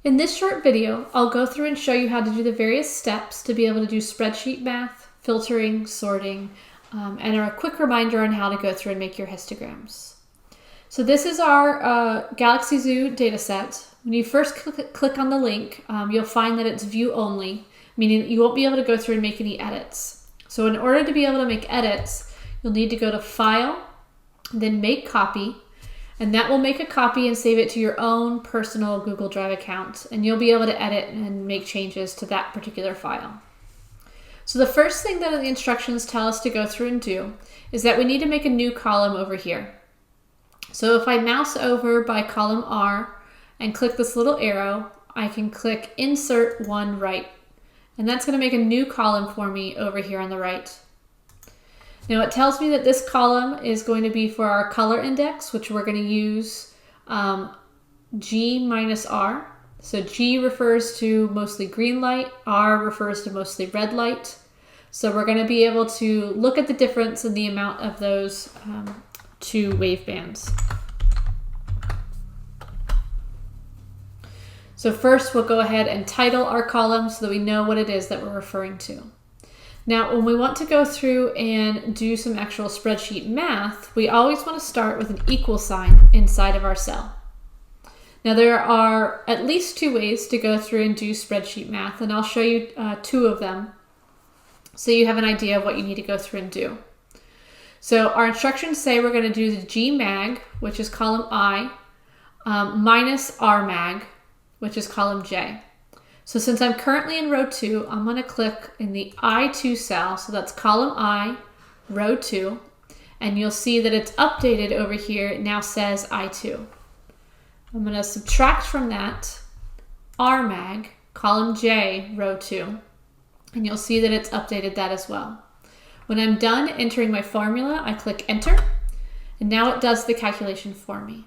In this short video, I'll go through and show you how to do the various steps to be able to do spreadsheet math, filtering, sorting, and a quick reminder on how to go through and make your histograms. So this is our Galaxy Zoo dataset. When you first click on the link, you'll find that it's view only, meaning you won't be able to go through and make any edits. So in order to be able to make edits, you'll need to go to File, then Make Copy, and that will make a copy and save it to your own personal Google Drive account, and you'll be able to edit and make changes to that particular file. So the first thing that the instructions tell us to go through and do is that we need to make a new column over here. So if I mouse over by column R and click this little arrow, I can click Insert One Right, and that's going to make a new column for me over here on the right. Now it tells me that this column is going to be for our color index, which we're going to use G minus R. So G refers to mostly green light, R refers to mostly red light. So we're going to be able to look at the difference in the amount of those two wave bands. So first we'll go ahead and title our column so that we know what it is that we're referring to. Now, when we want to go through and do some actual spreadsheet math, we always want to start with an equal sign inside of our cell. Now, there are at least two ways to go through and do spreadsheet math, and I'll show you two of them so you have an idea of what you need to go through and do. So our instructions say we're going to do the GMAG, which is column I, minus RMAG, which is column J. So since I'm currently in row 2, I'm going to click in the I2 cell, so that's column I, row 2, and you'll see that it's updated over here. It now says I2. I'm going to subtract from that RMAG, column J, row 2, and you'll see that it's updated that as well. When I'm done entering my formula, I click Enter, and now it does the calculation for me.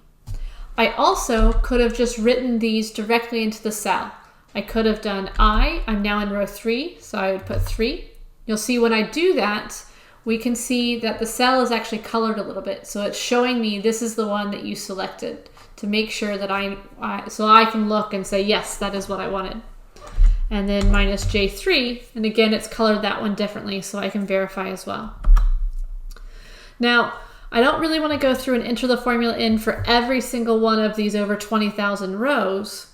I also could have just written these directly into the cell. I could have done I'm now in row 3, so I would put 3. You'll see when I do that, we can see that the cell is actually colored a little bit. So it's showing me this is the one that you selected to make sure that so I can look and say, yes, that is what I wanted. And then minus J3, and again, it's colored that one differently so I can verify as well. Now, I don't really want to go through and enter the formula in for every single one of these over 20,000 rows.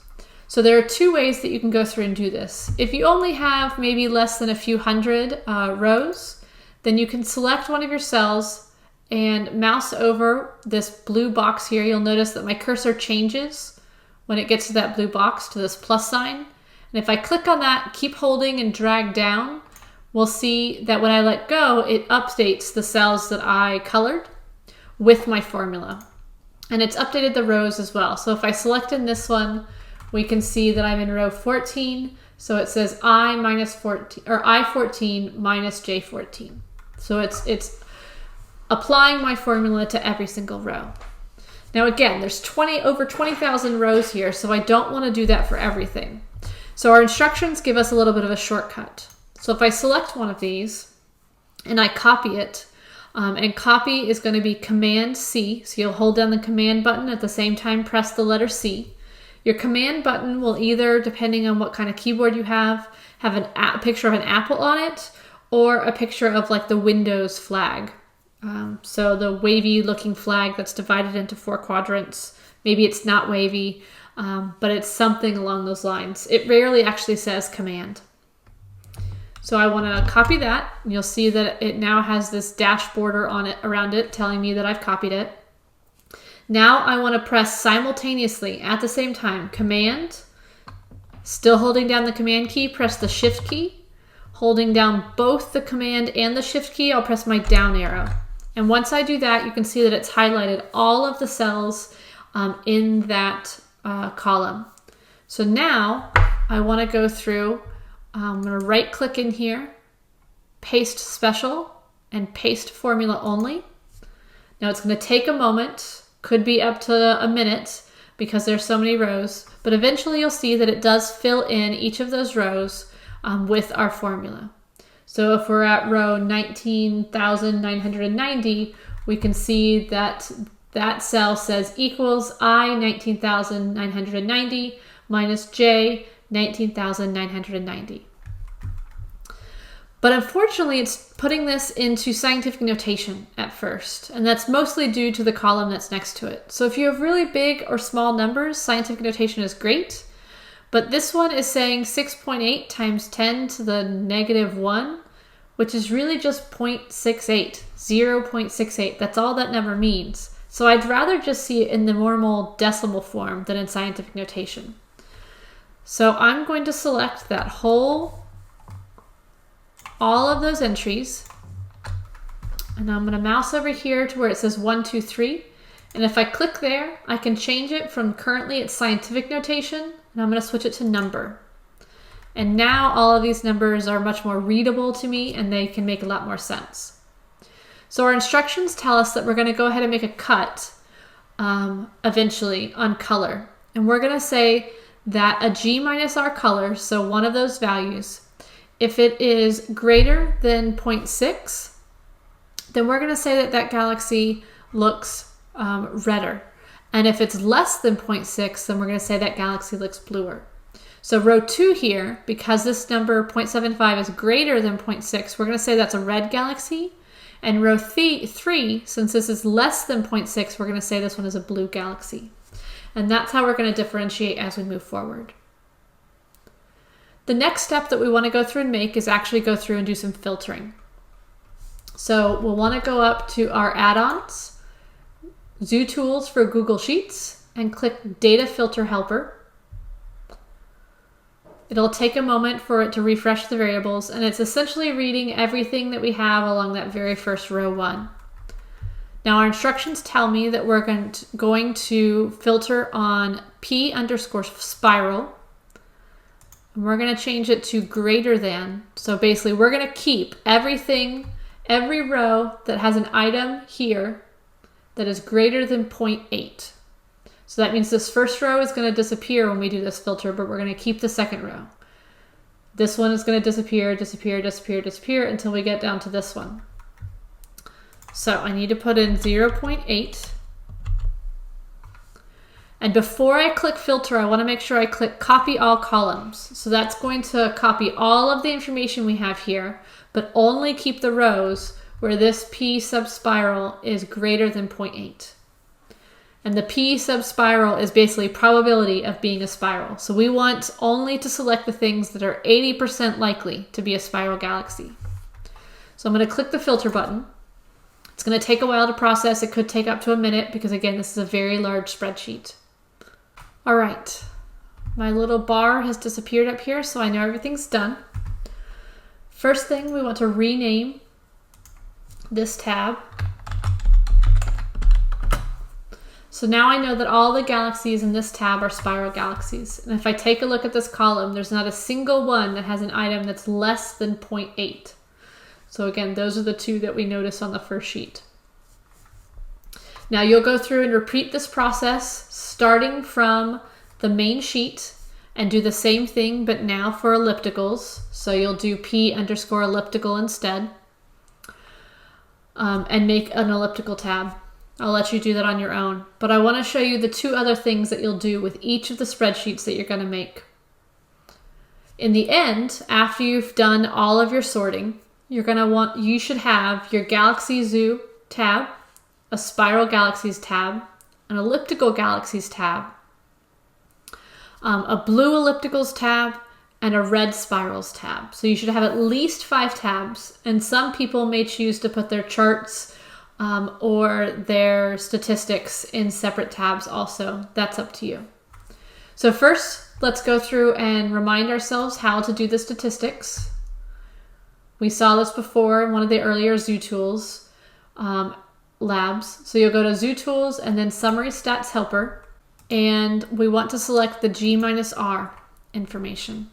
So there are two ways that you can go through and do this. If you only have maybe less than a few hundred rows, then you can select one of your cells and mouse over this blue box here. You'll notice that my cursor changes when it gets to that blue box, to this plus sign. And if I click on that, keep holding and drag down, we'll see that when I let go, it updates the cells that I colored with my formula. And it's updated the rows as well. So if I select in this one, we can see that I'm in row 14, so it says I minus 14, or I14 minus J14. So it's applying my formula to every single row. Now again, there's over 20,000 rows here, so I don't want to do that for everything. So our instructions give us a little bit of a shortcut. So if I select one of these and I copy it, and copy is going to be Command C, so you'll hold down the Command button at the same time, press the letter C. Your command button will either, depending on what kind of keyboard you have a picture of an apple on it, or a picture of like the Windows flag. So the wavy looking flag that's divided into 4 quadrants. Maybe it's not wavy, but it's something along those lines. It rarely actually says command. So I want to copy that, and you'll see that it now has this dash border on it around it telling me that I've copied it. Now I want to press simultaneously at the same time, Command, still holding down the Command key, press the Shift key. Holding down both the Command and the Shift key, I'll press my down arrow. And once I do that, you can see that it's highlighted all of the cells in that column. So now I want to go through, I'm going to right click in here, Paste Special, and Paste Formula Only. Now it's going to take a moment. Could be up to a minute because there's so many rows, but eventually you'll see that it does fill in each of those rows with our formula. So if we're at row 19,990, we can see that that cell says equals I 19,990 minus J, 19,990. But unfortunately, it's putting this into scientific notation at first, and that's mostly due to the column that's next to it. So if you have really big or small numbers, scientific notation is great, but this one is saying 6.8 times 10 to the negative 1, which is really just 0.68, 0.68. That's all that number means. So I'd rather just see it in the normal decimal form than in scientific notation. So I'm going to select that whole, all of those entries, and I'm going to mouse over here to where it says 1, 2, 3. And if I click there, I can change it from currently it's scientific notation, and I'm going to switch it to number. And now all of these numbers are much more readable to me, and they can make a lot more sense. So our instructions tell us that we're going to go ahead and make a cut eventually on color. And we're going to say that a G minus R color, so one of those values, if it is greater than 0.6, then we're going to say that that galaxy looks redder. And if it's less than 0.6, then we're going to say that galaxy looks bluer. So row 2 here, because this number 0.75 is greater than 0.6, we're going to say that's a red galaxy. And row 3, since this is less than 0.6, we're going to say this one is a blue galaxy. And that's how we're going to differentiate as we move forward. The next step that we want to go through and make is actually go through and do some filtering. So we'll want to go up to our add-ons, ZooTools for Google Sheets, and click Data Filter Helper. It'll take a moment for it to refresh the variables, and it's essentially reading everything that we have along that very first row 1. Now our instructions tell me that we're going to filter on P underscore spiral, and we're going to change it to greater than. So basically we're going to keep everything, every row that has an item here that is greater than 0.8. So that means this first row is going to disappear when we do this filter, but we're going to keep the second row. This one is going to disappear, disappear, disappear, disappear until we get down to this one. So I need to put in 0.8. And before I click filter, I want to make sure I click copy all columns. So that's going to copy all of the information we have here, but only keep the rows where this P subspiral is greater than 0.8. And the P subspiral is basically probability of being a spiral. So we want only to select the things that are 80% likely to be a spiral galaxy. So I'm going to click the filter button. It's going to take a while to process. It could take up to a minute because, again, this is a very large spreadsheet. All right, my little bar has disappeared up here, so I know everything's done. First thing, we want to rename this tab. So now I know that all the galaxies in this tab are spiral galaxies. And if I take a look at this column, there's not a single one that has an item that's less than 0.8. So again, those are the two that we notice on the first sheet. Now you'll go through and repeat this process starting from the main sheet and do the same thing, but now for ellipticals. So you'll do P underscore elliptical instead, and make an elliptical tab. I'll let you do that on your own, but I want to show you the two other things that you'll do with each of the spreadsheets that you're going to make. In the end, after you've done all of your sorting, you should have your Galaxy Zoo tab, a Spiral Galaxies tab, an Elliptical Galaxies tab, a Blue Ellipticals tab, and a Red Spirals tab. So you should have at least 5 tabs, and some people may choose to put their charts or their statistics in separate tabs also. That's up to you. So first, let's go through and remind ourselves how to do the statistics. We saw this before in one of the earlier ZooTools labs. So you'll go to ZooTools and then Summary Stats Helper, and we want to select the G minus R information.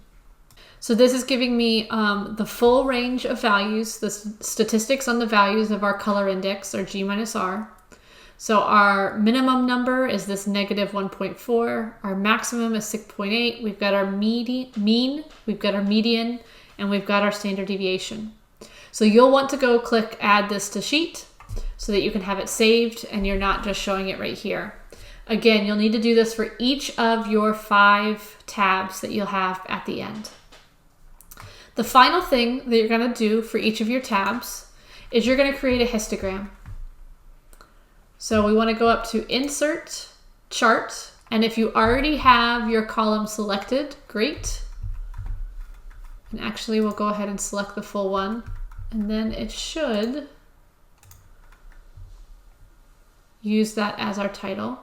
So this is giving me the full range of values, the statistics on the values of our color index, or G minus R. So our minimum number is this negative 1.4. Our maximum is 6.8. We've got our mean, we've got our median, and we've got our standard deviation. So you'll want to go click add this to sheet so that you can have it saved and you're not just showing it right here. Again, you'll need to do this for each of your 5 tabs that you'll have at the end. The final thing that you're going to do for each of your tabs is you're going to create a histogram. So we want to go up to Insert, Chart, and if you already have your column selected, great. And actually, we'll go ahead and select the full one, and then it should use that as our title.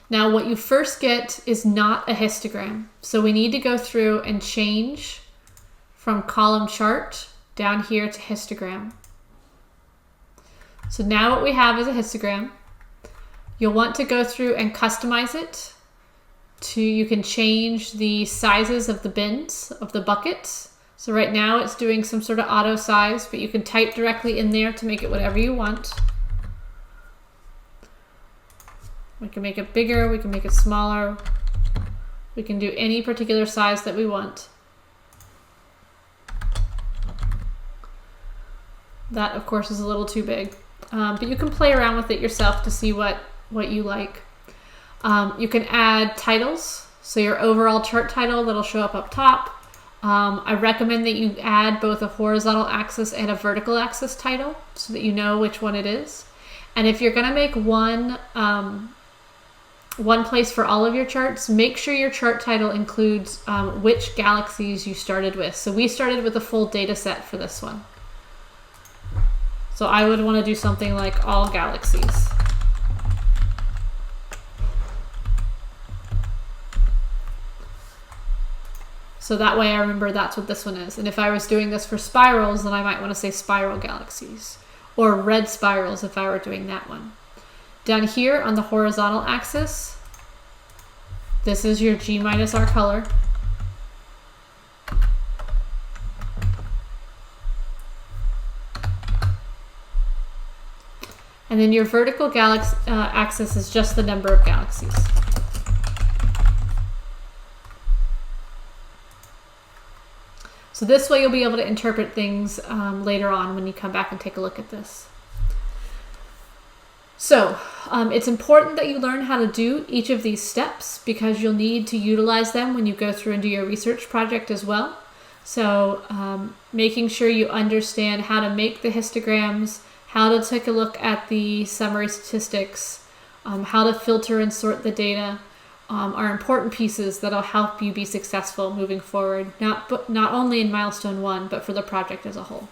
Now, what you first get is not a histogram. So we need to go through and change from column chart down here to histogram. So now what we have is a histogram. You'll want to go through and customize it to, you can change the sizes of the bins, of the buckets. So right now it's doing some sort of auto size, but you can type directly in there to make it whatever you want. We can make it bigger, we can make it smaller. We can do any particular size that we want. That, of course, is a little too big. But you can play around with it yourself to see what you like. You can add titles. So your overall chart title that'll show up top. I recommend that you add both a horizontal axis and a vertical axis title so that you know which one it is. And if you're going to make one place for all of your charts, make sure your chart title includes which galaxies you started with. So we started with a full data set for this one. So I would want to do something like all galaxies. So that way I remember that's what this one is. And if I was doing this for spirals, then I might want to say spiral galaxies, or red spirals if I were doing that one. Down here on the horizontal axis, this is your G minus R color. And then your vertical axis is just the number of galaxies. So this way you'll be able to interpret things later on when you come back and take a look at this. So it's important that you learn how to do each of these steps because you'll need to utilize them when you go through and do your research project as well. So making sure you understand how to make the histograms, how to take a look at the summary statistics, how to filter and sort the data are important pieces that'll help you be successful moving forward, not only in milestone 1, but for the project as a whole.